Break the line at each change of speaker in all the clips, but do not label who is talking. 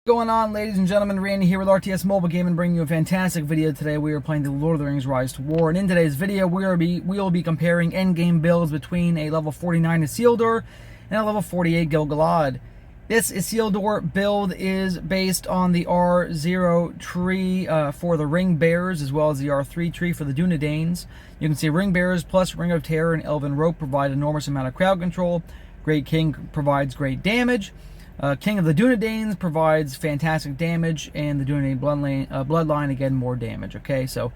Going on, ladies and gentlemen, Randy here with RTS Mobile Gaming, bringing you a fantastic video today. We are playing the Lord of the Rings Rise to War, and in today's video we will be comparing endgame builds between a level 49 Isildur and a level 48 Gil-Galad. This Isildur build is based on the R0 tree for the Ring Bearers, as well as the R3 tree for the Dunedains. You can see Ring Bearers plus Ring of Terror and Elven Rope provide enormous amount of crowd control. Great King provides great damage. King of the Dunedains provides fantastic damage, and the Dunedain bloodline, again, more damage. Okay, so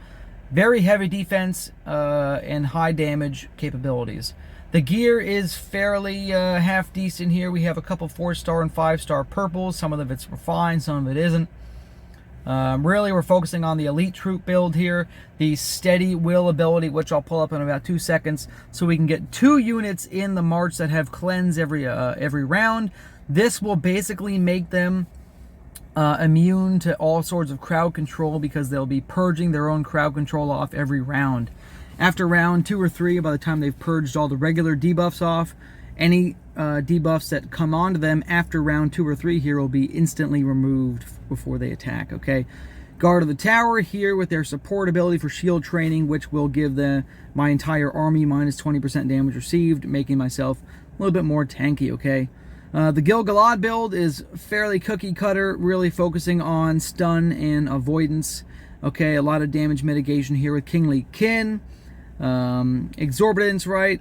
very heavy defense and high damage capabilities. The gear is fairly half decent here. We have a couple 4-star and 5-star purples. Some of it's refined, some of it isn't. Really, we're focusing on the elite troop build here, the steady will ability, which I'll pull up in about 2 seconds, so we can get 2 units in the march that have cleanse every round. This will basically make them immune to all sorts of crowd control, because they'll be purging their own crowd control off every round. After round 2 or 3, by the time they've purged all the regular debuffs off, any debuffs that come onto them after round 2 or 3 here will be instantly removed before they attack, okay? Guard of the Tower here with their support ability for shield training, which will give my entire army minus 20% damage received, making myself a little bit more tanky, okay? The Gil-Galad build is fairly cookie cutter, really focusing on stun and avoidance. Okay, a lot of damage mitigation here with Kingly Kin, Exorbitance, right?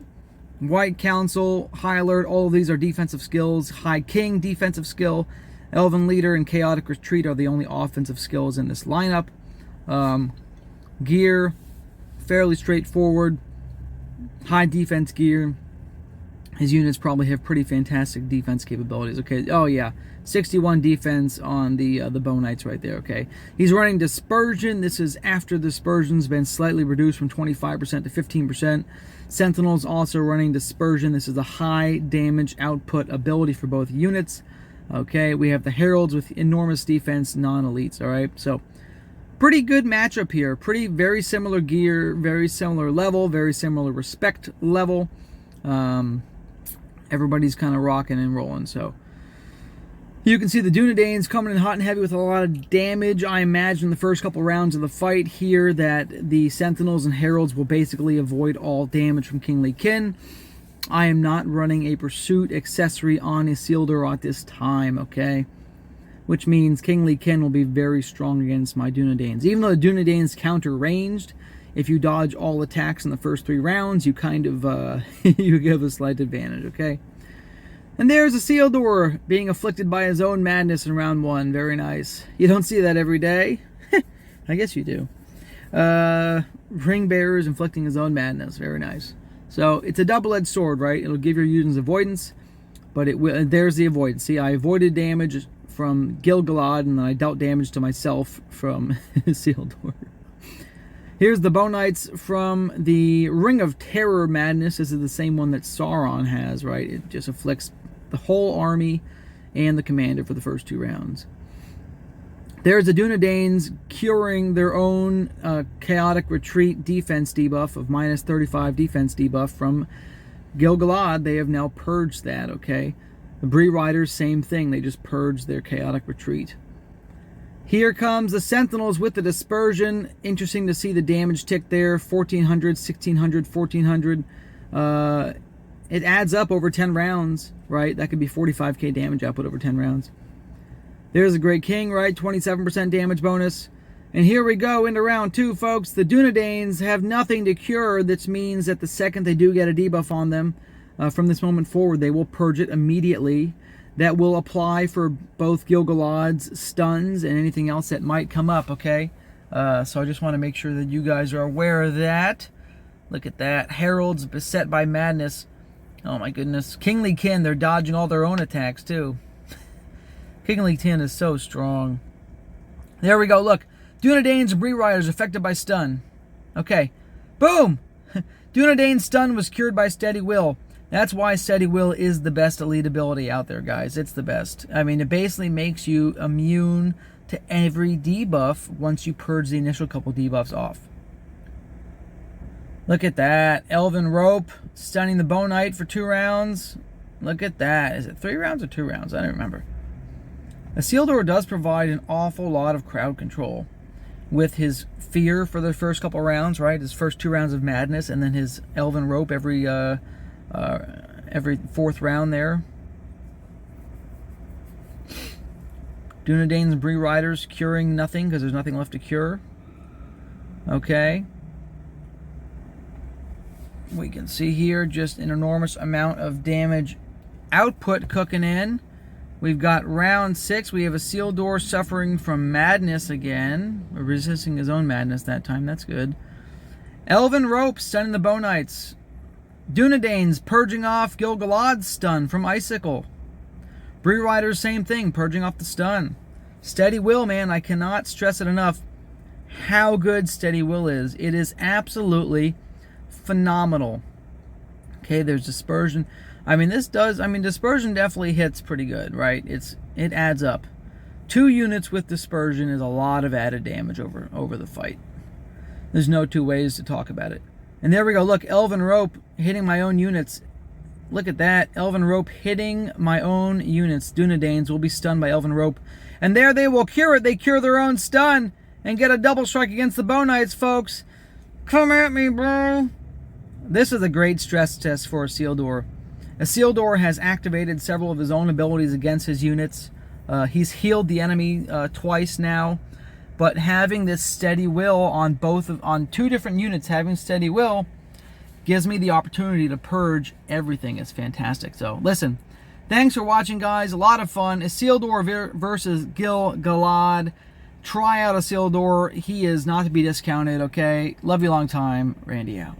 White Council, High Alert, all of these are defensive skills. High King, defensive skill. Elven Leader and Chaotic Retreat are the only offensive skills in this lineup. Gear, fairly straightforward. High defense gear. His units probably have pretty fantastic defense capabilities. Okay, oh yeah, 61 defense on the Bone Knights right there, okay. He's running Dispersion. This is after Dispersion's been slightly reduced from 25% to 15%. Sentinels also running Dispersion. This is a high damage output ability for both units. Okay, we have the Heralds with enormous defense, non-elites, all right. So, pretty good matchup here. Very similar gear, very similar level, very similar respect level. Everybody's kind of rocking and rolling, so you can see the Dunedains coming in hot and heavy with a lot of damage. I imagine the first couple rounds of the fight here that the Sentinels and Heralds will basically avoid all damage from Kingly Kin. I am not running a pursuit accessory on Isildur at this time, okay? Which means Kingly Kin will be very strong against my Dunedains. Even though the Dunedains counter ranged, if you dodge all attacks in the first 3 rounds, you kind of you give a slight advantage, okay? And there's Isildur being afflicted by his own madness in round 1. Very nice. You don't see that every day. I guess you do. Ring Bearers inflicting his own madness. Very nice. So it's a double-edged sword, right? It'll give your units avoidance, but there's the avoidance. See, I avoided damage from Gil-Galad, and then I dealt damage to myself from Isildur. Here's the Bone Knights from the Ring of Terror madness. This is the same one that Sauron has, right? It just afflicts the whole army and the commander for the first 2 rounds. There's the Dunedains curing their own Chaotic Retreat defense debuff of minus 35 defense debuff from Gil-Galad. They have now purged that, okay? The Bree Riders, same thing. They just purged their Chaotic Retreat. Here comes the Sentinels with the Dispersion. Interesting to see the damage tick there. 1,400, 1,600, 1,400. It adds up over 10 rounds, right? That could be 45k damage output over 10 rounds. There's a Great King, right? 27% damage bonus. And here we go into round 2, folks. The Dunedains have nothing to cure. This means that the second they do get a debuff on them, from this moment forward, they will purge it immediately. That will apply for both Gil-Galad's stuns and anything else that might come up, okay? So I just want to make sure that you guys are aware of that. Look at that. Heralds beset by madness. Oh my goodness. Kingly Kin, they're dodging all their own attacks too. Kingly Kin is so strong. There we go, look. Dunedain's and Bree Riders affected by stun. Okay. Boom! Dunedain's stun was cured by Steady Will. That's why Steady Will is the best elite ability out there, guys. It's the best. I mean, it basically makes you immune to every debuff once you purge the initial couple debuffs off. Look at that. Elven Rope stunning the Bone Knight for 2 rounds. Look at that. Is it 3 rounds or 2 rounds? I don't remember. Isildur does provide an awful lot of crowd control with his fear for the first couple rounds, right? His first 2 rounds of madness, and then his elven rope every 4th round there. Dunedain's Bree Riders curing nothing because there's nothing left to cure. Okay. We can see here just an enormous amount of damage output cooking in. We've got round 6. We have Isildur suffering from madness again. Resisting his own madness that time. That's good. Elven Rope stunning the Bow Knights. Dunedain's purging off Gil-Galad's stun from Icicle. Bree Riders, same thing, purging off the stun. Steady Will, man, I cannot stress it enough how good Steady Will is. It is absolutely phenomenal. Okay, there's Dispersion. Dispersion definitely hits pretty good, right? It adds up. 2 units with Dispersion is a lot of added damage over the fight. There's no 2 ways to talk about it. And there we go. Look, Elven Rope hitting my own units. Look at that. Elven Rope hitting my own units. Dunedains will be stunned by Elven Rope. And there they will cure it. They cure their own stun and get a double strike against the Bow Knights, folks. Come at me, bro. This is a great stress test for Isildur. Isildur has activated several of his own abilities against his units. He's healed the enemy twice now, but having this Steady Will on 2 different units, having Steady Will gives me the opportunity to purge everything. It's fantastic. So listen, thanks for watching, guys. A lot of fun. Isildur versus Gil-Galad. Try out Isildur. He is not to be discounted. Okay, love you long time. Randy out.